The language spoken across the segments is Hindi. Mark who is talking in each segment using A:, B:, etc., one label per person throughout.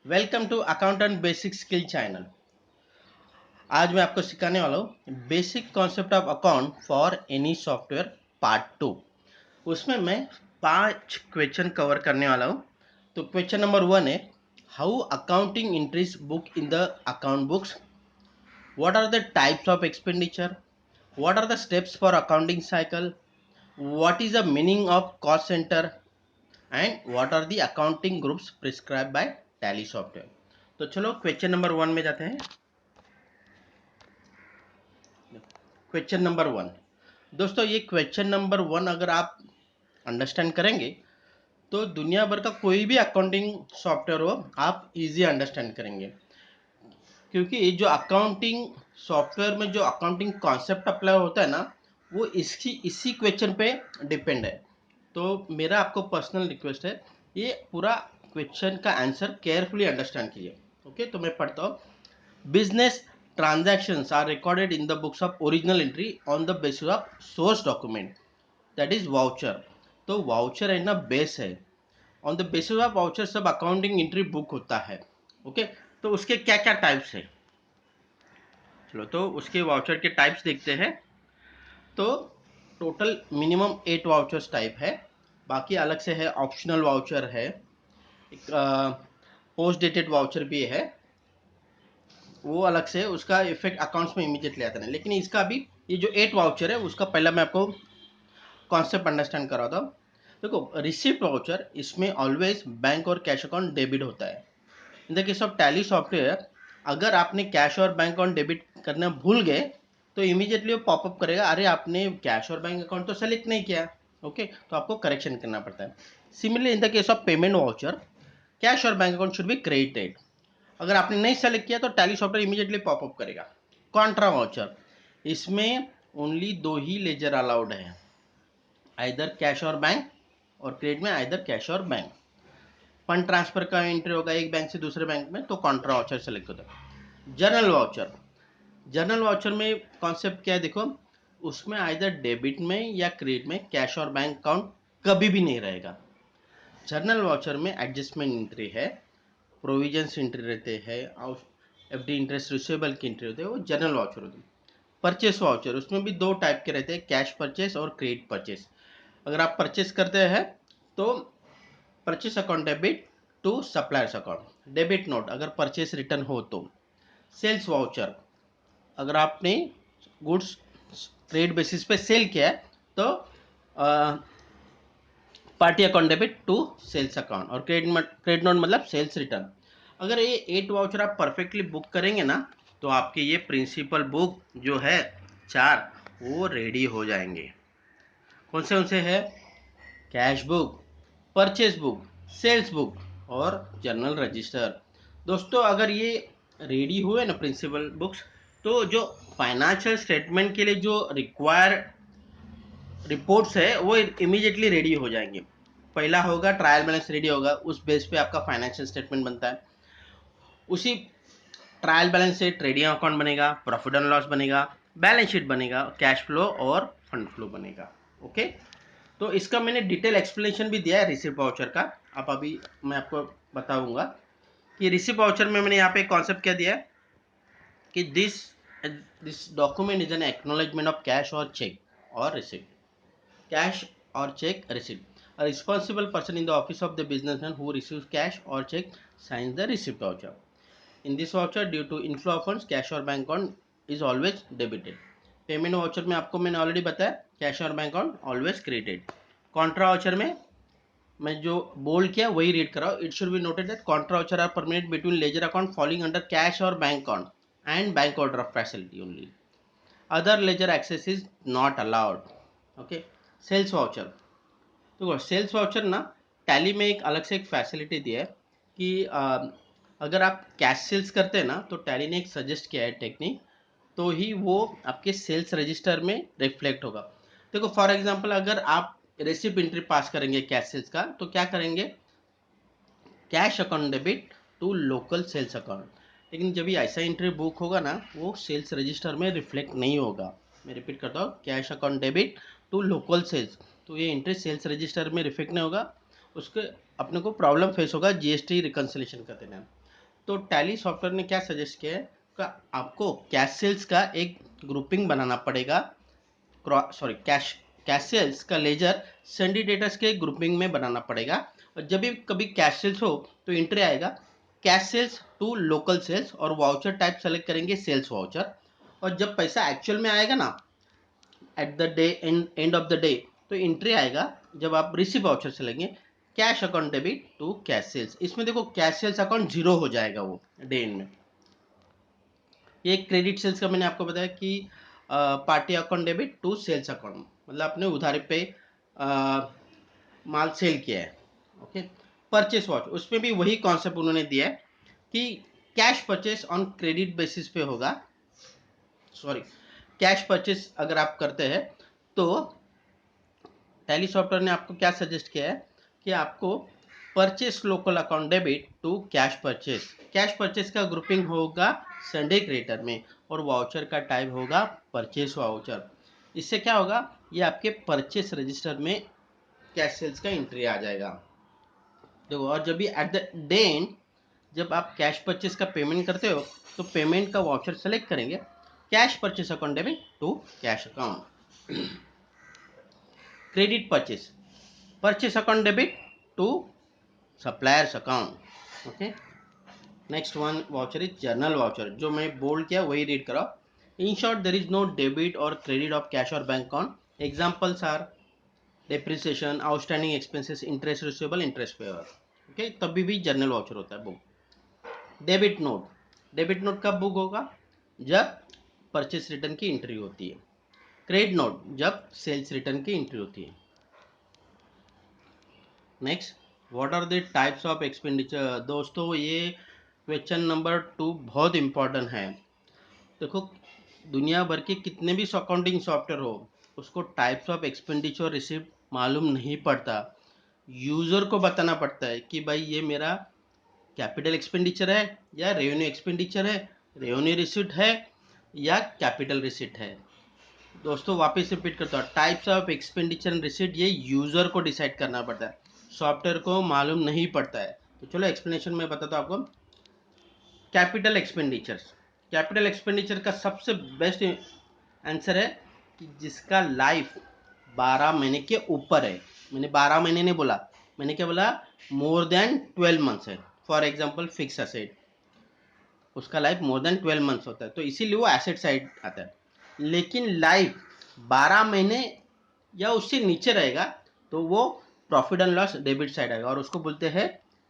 A: Welcome to accountant basic skill channel. आज मैं आपको सिखाने वाला हूँ basic concept of account for any software part 2। उसमें मैं 5 क्वेश्चन कवर करने वाला हूँ। तो क्वेश्चन नंबर 1 है, how accounting entries book in the account books, what are the types of expenditure, what are the steps for accounting cycle, what is the meaning of cost centre and what are the accounting groups prescribe by Tally software. तो चलो क्वेश्चन नंबर 1 में जाते हैं। क्वेश्चन नंबर 1, दोस्तों ये क्वेश्चन नंबर 1 अगर आप अंडरस्टैंड करेंगे तो दुनिया भर का कोई भी अकाउंटिंग सॉफ्टवेयर हो आप इजी अंडरस्टैंड करेंगे, क्योंकि ये जो अकाउंटिंग सॉफ्टवेयर में जो अकाउंटिंग कॉन्सेप्ट अप्लाई होता है ना, वो इसी क्वेश्चन पे डिपेंड है। तो मेरा आपको पर्सनल रिक्वेस्ट है, ये पूरा क्वेश्चन का आंसर केयरफुली अंडरस्टैंड कीजिए। ओके, तो मैं पढ़ता हूँ। Business transactions are recorded in the books of original entry on the basis of source document, that is voucher। तो वाउचर है ना, बेस है। On the basis of voucher सब अकाउंटिंग एंट्री बुक होता है। ओके, तो उसके क्या क्या टाइप्स है, चलो तो उसके वाउचर के टाइप्स देखते हैं। तो टोटल मिनिमम 8 वाउचर्स टाइप है, बाकी अलग से है। ऑप्शनल वाउचर है, एक पोस्ट डेटेड वाउचर भी है, वो अलग से उसका इफेक्ट अकाउंट्स में इमीडिएटली आता है। लेकिन इसका भी ये जो 8 वाउचर है उसका पहला मैं आपको कॉन्सेप्ट अंडरस्टैंड करा था। देखो, रिसिप्ट वाउचर इसमें ऑलवेज बैंक और कैश अकाउंट डेबिट होता है। इन the case of tally software, अगर आपने कैश और बैंक अकाउंट डेबिट करना भूल गए तो इमीडिएटली वो पॉपअप करेगा, अरे आपने कैश और बैंक अकाउंट तो सेलेक्ट नहीं किया। ओके, तो आपको करेक्शन करना पड़ता है। Similarly in the case of payment voucher, cash और bank account should be credited. अगर आपने नहीं सेलेक्ट किया तो टैली सॉफ्टवेयर इमीडिएटली पॉपअप करेगा। कॉन्ट्रा वाउचर, इसमें ओनली 2 ही लेजर अलाउड है, आइदर कैश और बैंक, और क्रेडिट में आइदर कैश और बैंक। फंड ट्रांसफर का एंट्री होगा एक बैंक से दूसरे बैंक में, तो कॉन्ट्रा वाउचर सेलेक्ट होता है। जर्नल वाउचर, जर्नल वाउचर में कॉन्सेप्ट क्या है देखो, उसमें आइदर डेबिट में या क्रेडिट में कैश और बैंक अकाउंट कभी भी नहीं रहेगा। जर्नल वाउचर में एडजस्टमेंट एंट्री है, प्रोविजंस एंट्री रहते हैं, एफडी इंटरेस्ट रिसीवेबल की एंट्री होते हैं, वो जनरल वाउचर होते हैं। परचेस वाउचर, उसमें भी 2 टाइप के रहते हैं, कैश परचेस और क्रेडिट परचेस। अगर आप परचेस करते हैं तो purchase account debit to suppliers account, debit note अगर परचेस रिटर्न हो तो। सेल्स वाउचर, अगर आपने गुड्स क्रेडिट बेसिस पे सेल किया है तो party account debit to sales account, और क्रेडिट नोट मतलब सेल्स रिटर्न। अगर ये 8 वाउचर आप परफेक्टली बुक करेंगे ना, तो आपके ये प्रिंसिपल बुक जो है 4, वो रेडी हो जाएंगे। कौन से है? Cash book, purchase book, sales book और जर्नल रजिस्टर। दोस्तों अगर ये रेडी हुए ना प्रिंसिपल बुक्स, तो जो फाइनेंशियल स्टेटमेंट के लिए जो रिक्वायर रिपोर्ट्स है वो इमीडिएटली रेडी हो जाएंगे। पहला होगा ट्रायल बैलेंस रेडी होगा, उस बेस पे आपका फाइनेंशियल स्टेटमेंट बनता है। उसी ट्रायल बैलेंस से ट्रेडिंग अकाउंट बनेगा, प्रॉफिट एंड लॉस बनेगा, बैलेंस शीट बनेगा, कैश फ्लो और फंड फ्लो बनेगा। ओके, तो इसका मैंने डिटेल एक्सप्लेनेशन भी दिया है रिसिप्ट वाउचर का। अब अभी मैं आपको बताऊंगा कि रिसिप्ट वाउचर में मैंने यहाँ पे कॉन्सेप्ट क्या दिया है कि this document is an acknowledgement of cash और चेक और receipt. Cash or check receipt. A responsible person in the office of the businessman who receives cash or check signs the receipt voucher. In this voucher, due to inflow of funds, cash or bank account is always debited. Payment voucher में आपको मैंने ऑलरेडी बताया, कैश और bank account always credited. Contra voucher में मैं जो बोल्ड किया वही रीड कराओ। It should be noted that contra voucher are permitted between ledger account falling under cash और bank account and bank overdraft facility only. Other ledger access is not allowed. Okay, sales voucher, तो सेल्स वाउचर ना टैली में एक अलग से एक फैसिलिटी दिया है कि अगर आप कैश सेल्स करते हैं ना, तो टैली ने एक सजेस्ट किया है टेक्निक, तो ही वो आपके सेल्स रजिस्टर में रिफ्लेक्ट होगा। देखो फॉर एग्जांपल अगर आप रेसिप्ट एंट्री पास करेंगे कैश सेल्स का, तो क्या करेंगे, cash account debit to local sales account. लेकिन जब ये ऐसा एंट्री बुक होगा ना, वो सेल्स रजिस्टर में रिफ्लेक्ट नहीं होगा। मैं रिपीट करता हूँ, cash account debit to local sales, तो ये एंट्री सेल्स रजिस्टर में रिफ्लेक्ट नहीं होगा। उसके अपने को प्रॉब्लम फेस होगा जीएसटी रिकन्सिलेशन करते टाइम। तो टैली सॉफ्टवेयर ने क्या सजेस्ट किया है कि आपको कैश सेल्स का एक ग्रुपिंग बनाना पड़ेगा, सॉरी कैश कैश सेल्स का लेजर सन्डी डेटर्स के ग्रुपिंग में बनाना पड़ेगा। और जब भी कभी कैश सेल्स हो तो एंट्री आएगा cash sales to local sales और वाउचर टाइप सेलेक्ट करेंगे सेल्स वाउचर। और जब पैसा एक्चुअल में आएगा ना at the day end of the day तो एंट्री आएगा जब आप रिसीव वाउचर से लेंगे cash account debit to cash sales. इसमें देखो कैश सेल्स अकाउंट जीरो हो जाएगा वो डे एंड में। ये क्रेडिट सेल्स का मैंने आपको बताया कि party account debit to sales account, मतलब आपने उधारी पे माल सेल किया है। ओके, परचेस वॉच उसमें भी वही कॉन्सेप्ट उन्होंने दिया है कि cash purchase on credit basis पे होगा। सॉरी, कैश परचेस अगर आप करते हैं तो टैली सॉफ्टवेयर ने आपको क्या सजेस्ट किया है कि आपको purchase local account debit to cash purchase का ग्रुपिंग होगा संडे क्रेडिटर में और वाउचर का टाइप होगा परचेस वाउचर। इससे क्या होगा, ये आपके परचेस रजिस्टर में कैश सेल्स का एंट्री आ जाएगा। देखो, और जब भी एट द डे एंड जब आप कैश परचेस का पेमेंट करते हो तो पेमेंट का वाउचर सेलेक्ट करेंगे cash purchase account debit to cash account. Credit purchase account debit to suppliers account. Okay, next one voucher is journal voucher, जो मैं बोल्ड किया वही रीड करो। In short there is no debit और क्रेडिट ऑफ कैश और bank account. Examples are depreciation, outstanding expenses, interest receivable, interest payer. Okay, तभी भी जर्नल वाउचर होता है बुक। डेबिट नोट कब बुक होगा, जब परचेस रिटर्न की एंट्री होती है। क्रेडिट नोट जब सेल्स रिटर्न की एंट्री होती है। Next, what are the types of expenditure. दोस्तों ये क्वेश्चन नंबर 2 बहुत इंपॉर्टेंट है। देखो, दुनिया भर के कितने भी अकाउंटिंग सॉफ्टवेयर हो उसको टाइप्स ऑफ एक्सपेंडिचर रिसिप्ट मालूम नहीं पड़ता। यूजर को बताना पड़ता है कि भाई ये मेरा कैपिटल एक्सपेंडिचर है या रेवेन्यू एक्सपेंडिचर है, रेवेन्यू रिसिप्ट है या कैपिटल रिसिप्ट है। दोस्तों वापस रिपीट करता हूँ, types of expenditure and receipt ये यूजर को डिसाइड करना पड़ता है, सॉफ्टवेयर को मालूम नहीं पड़ता है। तो चलो एक्सप्लेनेशन में बताता हूँ आपको। कैपिटल एक्सपेंडिचर का सबसे बेस्ट आंसर है कि जिसका लाइफ 12 महीने के ऊपर है। मैंने 12 महीने नहीं बोला, मैंने क्या बोला, मोर देन 12 मंथ्स है। फॉर एग्जांपल फिक्स एसेट, उसका लाइफ मोर देन 12 मंथ्स होता है तो इसीलिए वो एसेट साइड आता है। लेकिन लाइफ 12 महीने या उससे नीचे रहेगा तो वो profit and loss debit side आएगा और उसको बोलते हैं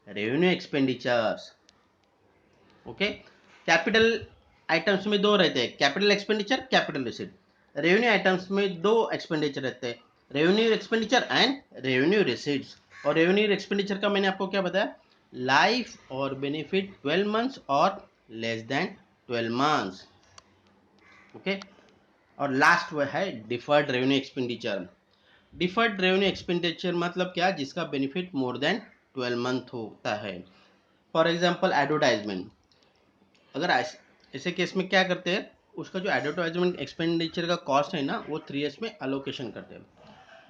A: revenue expenditures. Okay, capital items में दो रहते हैं, capital expenditure, capital receipt. Revenue items में दो एक्सपेंडिचर रहते हैं, revenue expenditure and revenue receipts. और रेवेन्यू एक्सपेंडिचर का मैंने आपको क्या बताया, लाइफ और बेनिफिट 12 मंथ्स और लेस देन 12 मंथ्स। ओके, और लास्ट वो है deferred revenue expenditure. Deferred revenue expenditure मतलब क्या, जिसका बेनिफिट मोर देन 12 मंथ होता है। फॉर एग्जांपल एडवर्टाइजमेंट, अगर ऐसे केस में क्या करते हैं, उसका जो एडवर्टाइजमेंट एक्सपेंडिचर का कॉस्ट है ना वो 3 में अलोकेशन करते हैं।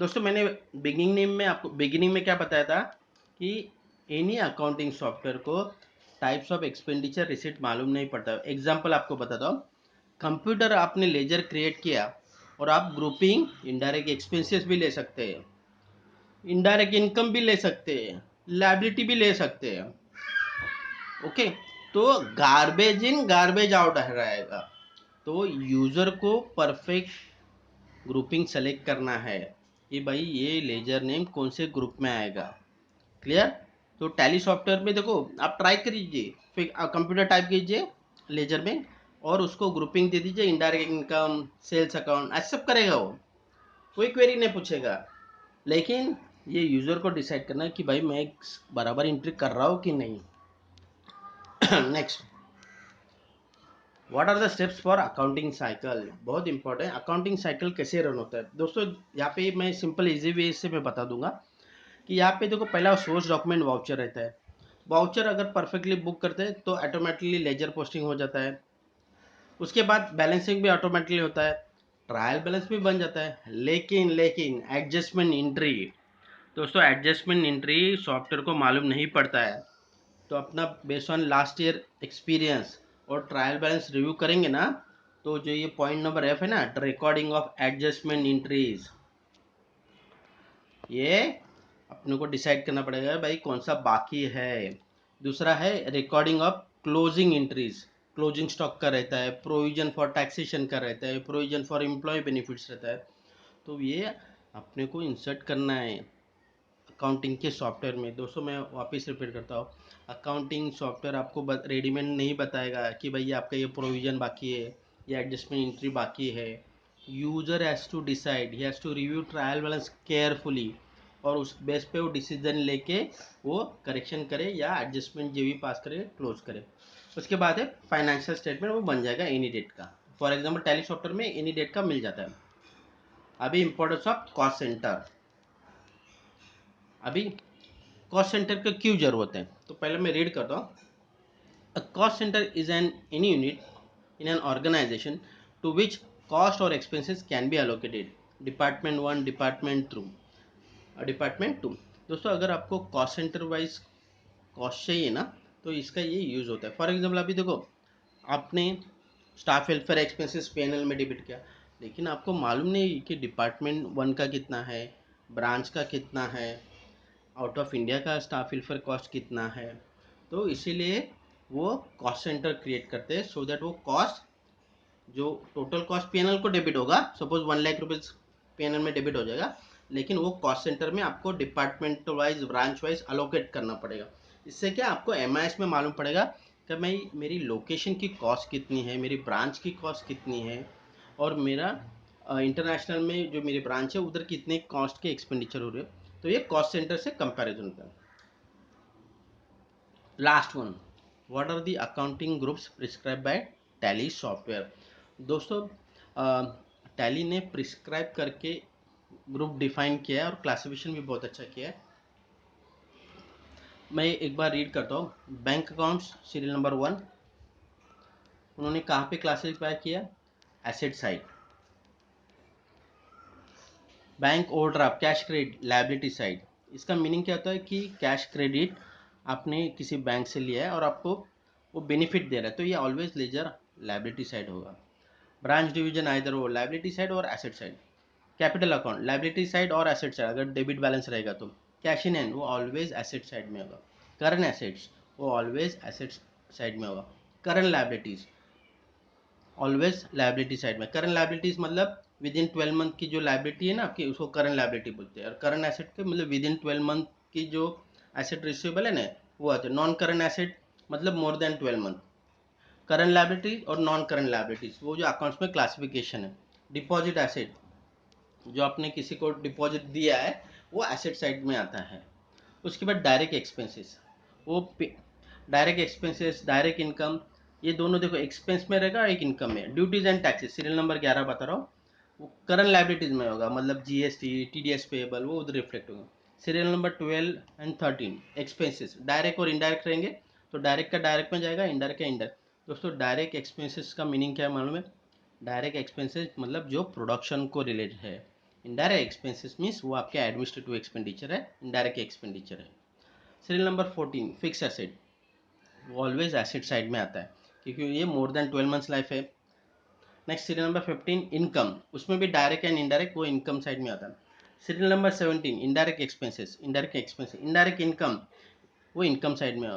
A: दोस्तों मैंने बिगिनिंग में क्या बताया था कि एनी अकाउंटिंग सॉफ्टवेयर को टाइप्स ऑफ एक्सपेंडिचर रिसिप्ट मालूम नहीं पड़ता। एग्जांपल आपको बताता हूँ, कंप्यूटर आपने लेजर क्रिएट किया और आप ग्रुपिंग इनडायरेक्ट एक्सपेंसेस भी ले सकते हैं, इनडायरेक्ट इनकम भी ले सकते हैं, लायबिलिटी भी ले सकते हैं। ओके, तो गार्बेज इन गार्बेज आउट रहेगा। तो यूजर को परफेक्ट ग्रुपिंग सेलेक्ट करना है कि भाई ये लेजर नेम कौन से ग्रुप में आएगा। क्लियर। तो टैली सॉफ्टवेयर में देखो आप ट्राई करिए, फिर कंप्यूटर टाइप कीजिए लेजर में और उसको ग्रुपिंग दे दीजिए, इनडायरेक्ट इनकम, सेल्स अकाउंट, ऐसा सब करेगा वो, कोई क्वेरी नहीं पूछेगा। लेकिन ये यूजर को डिसाइड करना है कि भाई मैं बराबर एंट्री कर रहा हूँ कि नहीं। Next, what are the steps for accounting cycle. बहुत इंपॉर्टेंट, अकाउंटिंग साइकिल कैसे रन होता है। दोस्तों यहाँ पे मैं सिंपल इजी वे से मैं बता दूंगा कि यहाँ पे देखो पहला सोर्स डॉक्यूमेंट वाउचर रहता है। वाउचर अगर परफेक्टली बुक करते हैं तो ऑटोमेटिकली लेजर पोस्टिंग हो जाता है। उसके बाद बैलेंसिंग भी ऑटोमेटिकली होता है, ट्रायल बैलेंस भी बन जाता है। लेकिन एडजस्टमेंट एंट्री, दोस्तों एडजस्टमेंट एंट्री सॉफ्टवेयर को मालूम नहीं पड़ता है। तो अपना based on last year experience और ट्रायल बैलेंस रिव्यू करेंगे ना, तो जो ये पॉइंट नंबर एफ है ना, रिकॉर्डिंग ऑफ एडजस्टमेंट एंट्रीज, ये अपने को डिसाइड करना पड़ेगा भाई कौन सा बाकी है। दूसरा है recording of closing entries, closing stock का रहता है, प्रोविजन फॉर टैक्सेशन का रहता है, प्रोविजन फॉर एम्प्लॉय बेनिफिट्स रहता है। तो ये अपने को इंसर्ट करना है अकाउंटिंग के सॉफ्टवेयर में। दोस्तों मैं वापस रिपीट करता हूँ, अकाउंटिंग सॉफ्टवेयर आपको रेडीमेड नहीं बताएगा कि भाई आपका ये प्रोविजन बाकी है या एडजस्टमेंट एंट्री बाकी है। User has to decide, he has to review trial balance carefully, और उस बेस पे वो डिसीजन लेके वो करेक्शन करे या एडजस्टमेंट जो भी पास करे क्लोज करे। उसके बाद है फाइनेंशियल स्टेटमेंट, वो बन जाएगा एनी डेट का। फॉर एग्जाम्पल टैली सॉफ्टवेयर में एनी डेट का मिल जाता है। अभी इंपॉर्टेंस ऑफ कॉस्ट सेंटर, अभी कॉस्ट सेंटर का क्यों जरूरत है, तो पहले मैं रीड करता हूँ। A cost centre is an any unit in an organisation to which cost और expenses can be allocated, department one, department two, department two. दोस्तों अगर आपको कॉस्ट सेंटर वाइज कॉस्ट चाहिए ना, तो इसका ये यूज़ होता है। फॉर एग्जाम्पल अभी देखो, आपने स्टाफ वेलफेयर एक्सपेंसेस पीएनएल में डेबिट किया, लेकिन आपको मालूम नहीं कि डिपार्टमेंट वन का कितना है, ब्रांच का कितना है, आउट ऑफ इंडिया का स्टाफ वेलफेयर कॉस्ट कितना है। तो इसीलिए वो कॉस्ट सेंटर क्रिएट करते हैं, सो दैट वो कॉस्ट जो टोटल कॉस्ट पीएनएल को डेबिट होगा, सपोज 1,00,000 रुपीज़ पीएनएल में डेबिट हो जाएगा, लेकिन वो कॉस्ट सेंटर में आपको department wise branch wise allocate करना पड़ेगा। इससे क्या आपको एमआईएस में मालूम पड़ेगा कि मैं मेरी लोकेशन की कॉस्ट कितनी है, मेरी ब्रांच की कॉस्ट कितनी है, और मेरा इंटरनेशनल में जो मेरी ब्रांच है उधर कितने कॉस्ट के एक्सपेंडिचर हो रहे हो। तो ये कॉस्ट सेंटर से कंपैरिजन होता है। Last one, what are the accounting groups prescribe by Tally software. दोस्तों टैली ने प्रिस्क्राइब करके ग्रुप डिफाइन किया है और क्लासिफिकेशन भी बहुत अच्छा किया है। मैं एक बार रीड करता हूँ। बैंक अकाउंट्स सीरियल नंबर 1, उन्होंने कहाँ पे क्लासिफाई किया, asset side. Bank overdraft, cash credit, liability side. इसका मीनिंग क्या होता है कि कैश क्रेडिट आपने किसी बैंक से लिया है और आपको वो बेनिफिट दे रहा है, तो ये ऑलवेज लेजर लायबिलिटी साइड होगा। ब्रांच डिवीजन आइदर वो लायबिलिटी साइड और asset side. Capital account liability side और एसेट साइड, अगर डेबिट बैलेंस रहेगा तो। कैश इन हैंड वो ऑलवेज एसेट साइड में होगा। करंट एसेट्स वो ऑलवेज एसेट साइड में होगा। Current liabilities always liability side में। करंट लायबिलिटीज मतलब विद इन 12 मंथ की जो लायबिलिटी है ना आपकी, उसको करंट लायबिलिटी बोलते हैं। और करंट एसेट के मतलब विद इन 12 मंथ की जो एसेट रिसीवेबल है ना, वो आते हैं। नॉन करंट एसेट मतलब मोर देन 12 मंथ। करंट लायबिलिटी और नॉन करंट लायबिलिटीज वो जो अकाउंट्स में क्लासिफिकेशन है। डिपॉजिट एसेट, जो आपने किसी को डिपॉजिट दिया है वो एसेट साइड में आता है। उसके बाद डायरेक्ट एक्सपेंसेस, वो डायरेक्ट एक्सपेंसेस, डायरेक्ट इनकम, ये दोनों देखो एक्सपेंस में रहेगा, एक इनकम में। Duties and taxes serial number 11 बता रहा हूँ, वो करंट लाइबिलिटीज में होगा, मतलब जीएसटी, टीडीएस पेएबल वो उधर रिफ्लेक्ट होगा। Serial number 12 and 13 expenses direct और इनडायरेक्ट रहेंगे, तो डायरेक्ट का डायरेक्ट में जाएगा, इनडायरेक्ट का इनडायरेक्ट। दोस्तों डायरेक्ट एक्सपेंसेस का मीनिंग क्या है मालूम है? डायरेक्ट एक्सपेंसेस मतलब जो प्रोडक्शन को रिलेटेड है। इनडायरेक्ट एक्सपेंसेस मीन्स वो आपके एडमिनिस्ट्रेटिव एक्सपेंडिचर है, इनडायरेक्ट एक्सपेंडिचर है। सीरियल नंबर 14 फिक्स एसेट, वो ऑलवेज एसेट साइड में आता है क्योंकि ये मोर देन 12 मंथ्स लाइफ है। नेक्स्ट सीरियल नंबर 15 इनकम, उसमें भी डायरेक्ट एंड इनडायरेक्ट, वो इनकम साइड में आता है। Serial number 17 indirect expenses, indirect income, वो इनकम साइड में।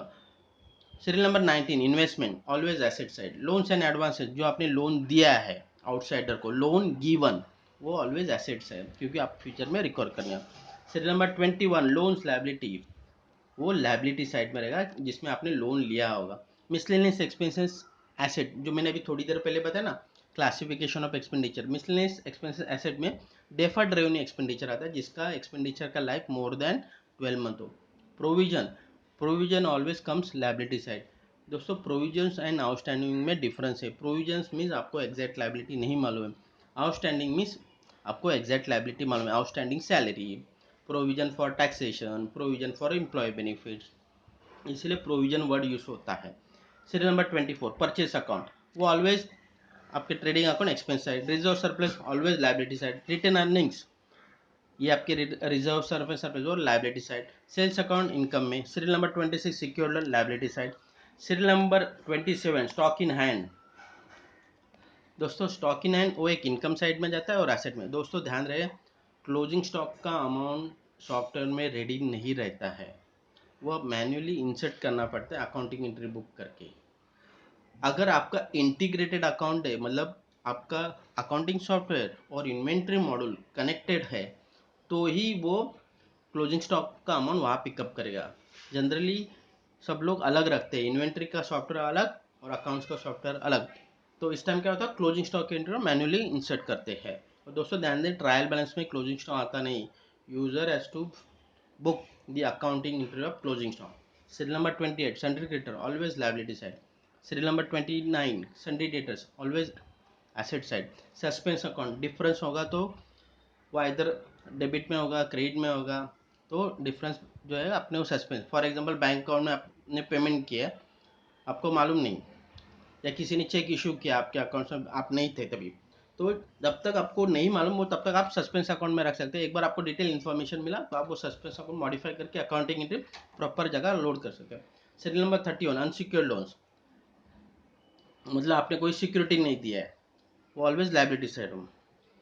A: Serial number 19 investment, always asset side. Loans and advances, जो आपने लोन दिया है आउटसाइडर को, लोन गिवन, वो ऑलवेज एसेट्स है क्योंकि आप फ्यूचर में रिकवर करने हैं। सीरियल नंबर 21 लोन्स लायबिलिटी, वो लायबिलिटी साइड में रहेगा जिसमें आपने लोन लिया होगा। मिसलेनियस एक्सपेंसेस एसेट, जो मैंने अभी थोड़ी देर पहले बताया ना, classification of expenditure. Miscellaneous expenses asset में डेफर्ड रेवेन्यू एक्सपेंडिचर आता है जिसका एक्सपेंडिचर का लाइफ मोर देन 12 मंथ हो। Provision, provision always comes liability side. दोस्तों प्रोविजंस एंड आउटस्टैंडिंग में डिफरेंस है। प्रोविजंस मीन्स आपको एग्जैक्ट लायबिलिटी नहीं मालूम है, आउटस्टैंडिंग मीन्स आपको एग्जैक्ट लायबिलिटी मालूम है। Outstanding salary, provision for taxation, provision for employ benefits, इसलिए प्रोविजन वर्ड यूज होता है। सीरियल नंबर 24 परचेस अकाउंट, वो ऑलवेज आपके trading account expense side. Reserve surplus always liability side. Retain earnings, ये आपके रिजर्व सरफेस सरफेस और liability side. Sales account income में serial number 26 secured liability side. Serial number 27 stock in hand. दोस्तों स्टॉक इन हैंड वो एक इनकम साइड में जाता है और एसेट में। दोस्तों ध्यान रहे, क्लोजिंग स्टॉक का अमाउंट सॉफ्टवेयर में रेडी नहीं रहता है, वह मैन्युअली इंसर्ट करना पड़ता है अकाउंटिंग एंट्री बुक करके। अगर आपका इंटीग्रेटेड अकाउंट है, मतलब आपका अकाउंटिंग सॉफ्टवेयर और इन्वेंट्री मॉड्यूल कनेक्टेड है, तो ही वो क्लोजिंग स्टॉक का अमाउंट वहाँ पिकअप करेगा। जनरली सब लोग अलग रखते हैं, इन्वेंट्री का सॉफ्टवेयर अलग और अकाउंट्स का सॉफ्टवेयर अलग। तो इस टाइम क्या होता है, closing stock entry manually insert करते हैं। और दोस्तों ध्यान दें, ट्रायल बैलेंस में क्लोजिंग स्टॉक आता नहीं। User has to book the accounting entry of closing stock. Serial number 28 sundry creditor always liability side. Serial number 29 sundry debtors always asset side. Suspense account difference होगा तो वो इधर डेबिट में होगा क्रेडिट में होगा, तो डिफरेंस जो है अपने वो suspense. For example bank account में आपने पेमेंट किया, आपको मालूम नहीं, या किसी ने चेक इशू किया आपके अकाउंट में, आप नहीं थे तभी, तो जब तक आपको नहीं मालूम वो तब तक आप सस्पेंस अकाउंट में रख सकते हैं। एक बार आपको डिटेल इन्फॉर्मेशन मिला तो आप वो सस्पेंस अकाउंट मॉडिफाई करके अकाउंटिंग एंट्री प्रॉपर जगह लोड कर सकते हैं। सीरियल नंबर 31 अनसिक्योर्ड लोन्स, मतलब आपने कोई सिक्योरिटी नहीं दिया है, वो ऑलवेज लाइबिलिटी साइड हो।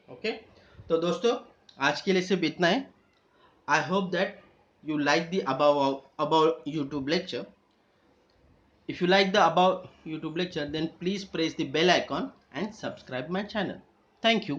A: ओके, तो दोस्तों आज के लिए सिर्फ इतना है। I hope that you like the above YouTube lecture. If you like the above YouTube lecture, then please press the bell icon and subscribe my channel. Thank you.